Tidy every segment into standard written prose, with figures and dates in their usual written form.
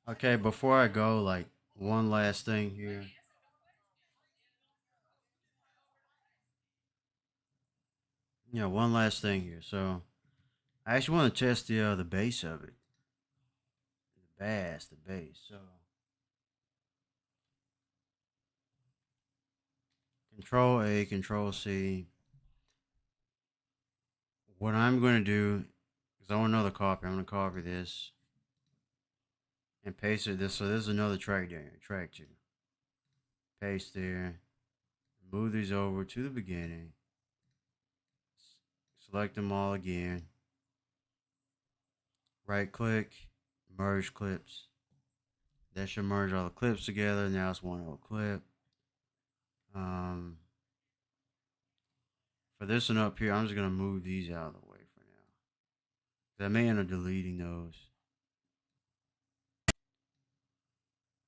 Okay, before I go, like one last thing here. Yeah, one last thing here. So I actually want to test the base of it, the base. So Control A, Control C. What I'm going to do is I want another copy. I'm going to copy this and paste it. This so there's another track there, track two. Paste there. Move these over to the beginning. Select them all again. Right click, merge clips. That should merge all the clips together. Now it's one whole clip. Um, for this one up here, I'm just gonna move these out of the way for now. I may end up deleting those.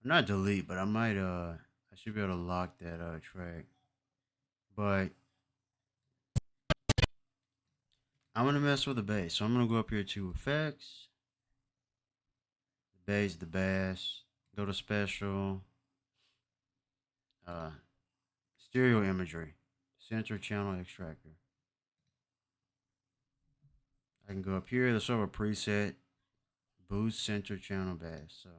Not delete, but I might I should be able to lock that track. But I'm gonna mess with the bass. So I'm gonna go up here to effects, the bass, the bass, go to special, uh stereo imagery, center channel extractor. I can go up here, let's have a preset, boost center channel bass. So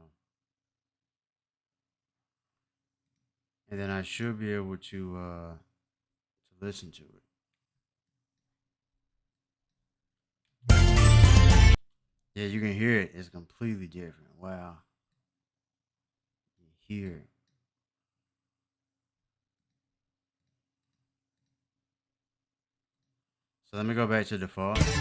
and then I should be able to listen to it. Yeah, you can hear it. It's completely different. Wow. You hear it. So let me go back to default. Oops.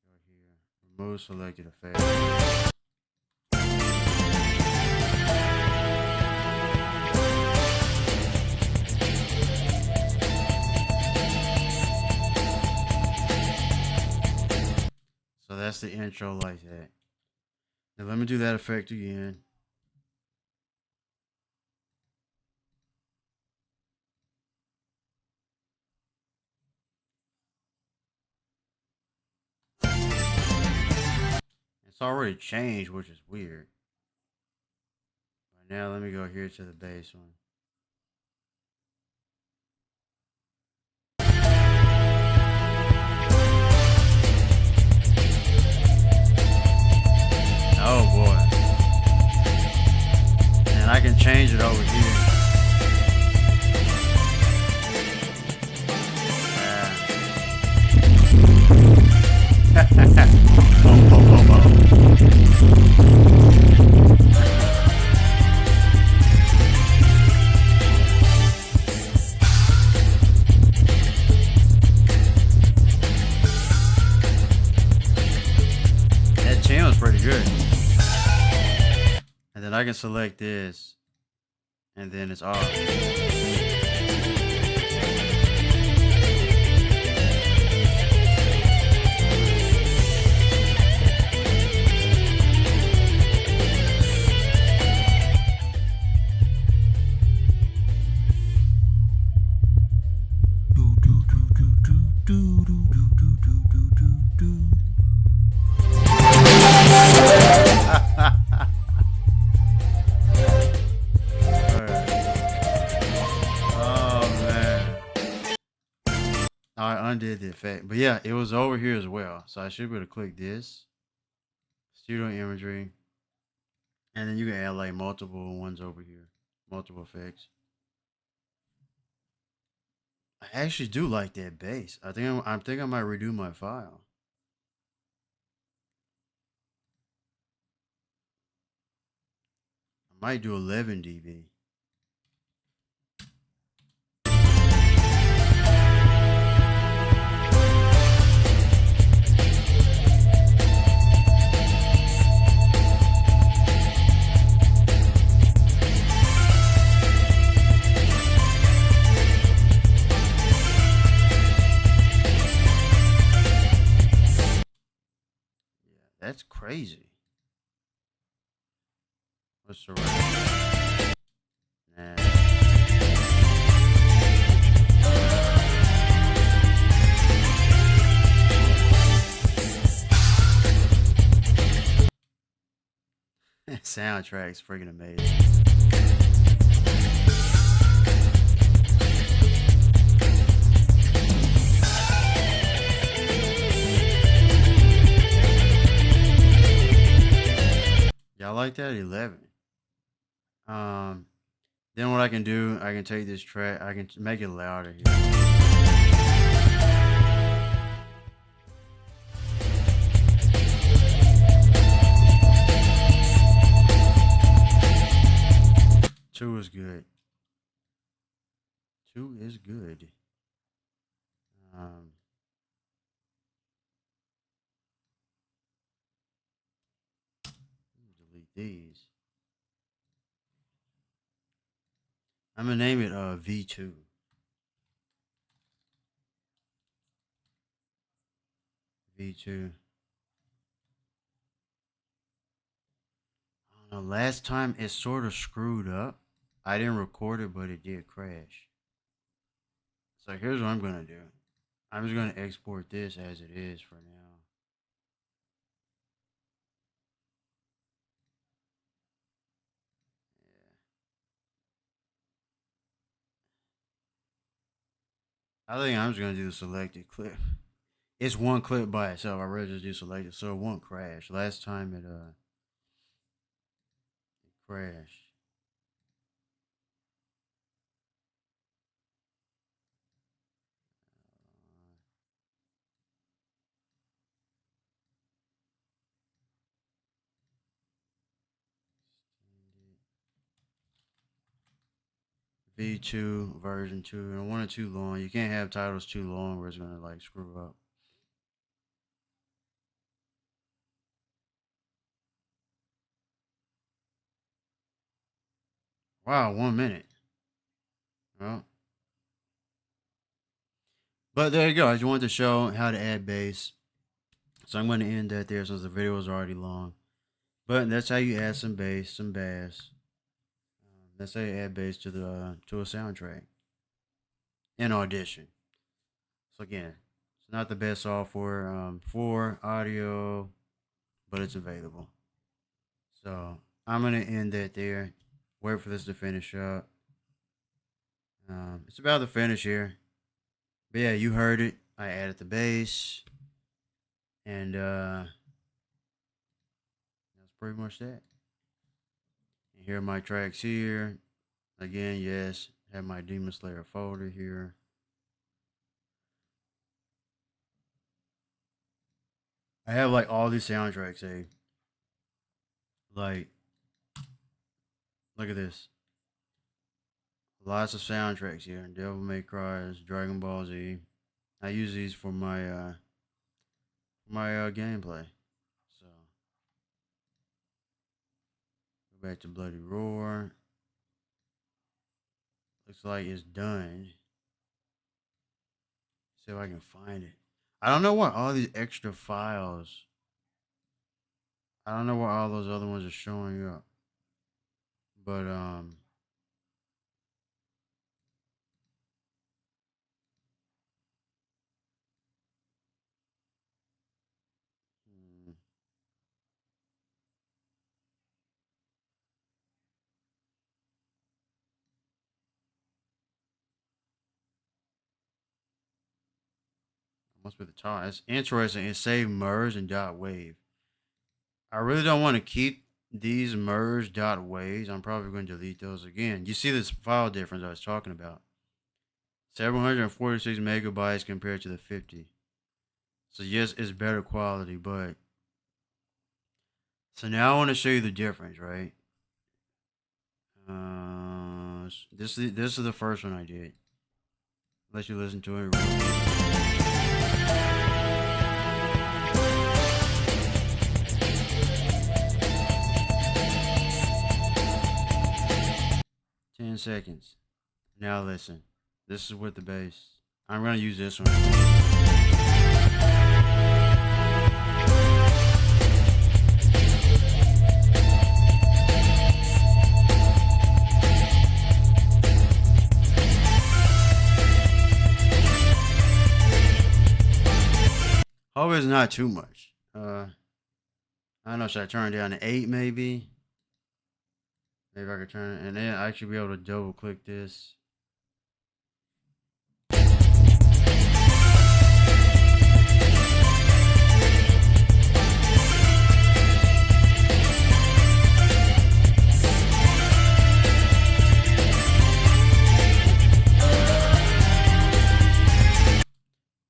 Go here. Remove selected effect. So that's the intro like that. Now let me do that effect again. It's already changed, which is weird. But now let me go here to the bass one. Oh boy. And I can change it over here. Boom, boom, boom, boom. That channel's pretty good. And then I can select this, and then it's off. I undid the effect. But yeah, it was over here as well. So I should be able to click this. Studio imagery. And then you can add like multiple ones over here. Multiple effects. I actually do like that bass. I think I might redo my file. I might do 11 dB. That's crazy. What's the right? Nah. Soundtrack's freaking amazing. Y'all like that? 11. Then what I can do, I can take this track, I can make it louder here. 2 is good. 2 is good. Delete these. I'm gonna name it V2. V2. I don't know. Last time it sort of screwed up. I didn't record it, but it did crash. So here's what I'm gonna do. I'm just gonna export this as it is for now. I think I'm just gonna do the selected clip. It's one clip by itself. I'd rather just do selected so it won't crash. Last time it crashed. V2 version 2. And I want it too long. You can't have titles too long where it's gonna like screw up. Wow, 1 minute. Well, but there you go. I just wanted to show how to add bass. So I'm going to end that there since the video is already long. But that's how you add some bass, some bass. That's how you add bass to the to a soundtrack in Audition. So again, it's not the best software for audio, but it's available. So I'm gonna end that there. Wait for this to finish up. It's about to finish here. But yeah, you heard it. I added the bass, and that's pretty much that. And here are my tracks here. Again, yes, have my Demon Slayer folder here. I have like all these soundtracks saved. Like, look at this. Lots of soundtracks here. Devil May Cry, Dragon Ball Z. I use these for my gameplay. So go back to Bloody Roar. Looks like it's done. See if I can find it. I don't know what all these extra files. I don't know why all those other ones are showing up. But must be the top. It's interesting. It saved merge and .wave. I really don't want to keep these merge .waves. I'm probably going to delete those again. You see this file difference I was talking about. 746 megabytes compared to the 50. So yes, it's better quality, but so now I want to show you the difference, right? This is the first one I did. Let you listen to it. 10 seconds. Now listen. This is with the bass. I'm gonna use this one. it's not too much. I don't know, should I turn it down to 8 maybe? Maybe I could turn it, and then I should be able to double click this.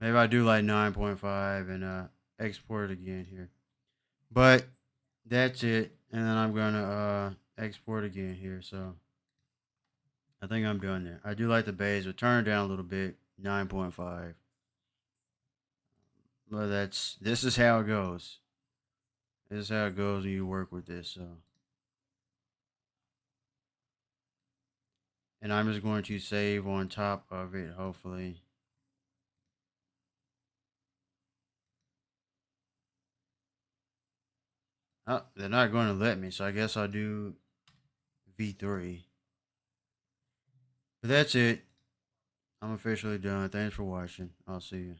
Maybe I do like 9.5 and export it again here. But that's it. And then I'm gonna export again here. So I think I'm done there. I do like the base, but turn it down a little bit. 9.5. But this is how it goes. This is how it goes when you work with this. So, and I'm just going to save on top of it, hopefully. Oh, they're not going to let me, so I guess I'll do V3. But that's it. I'm officially done. Thanks for watching. I'll see you.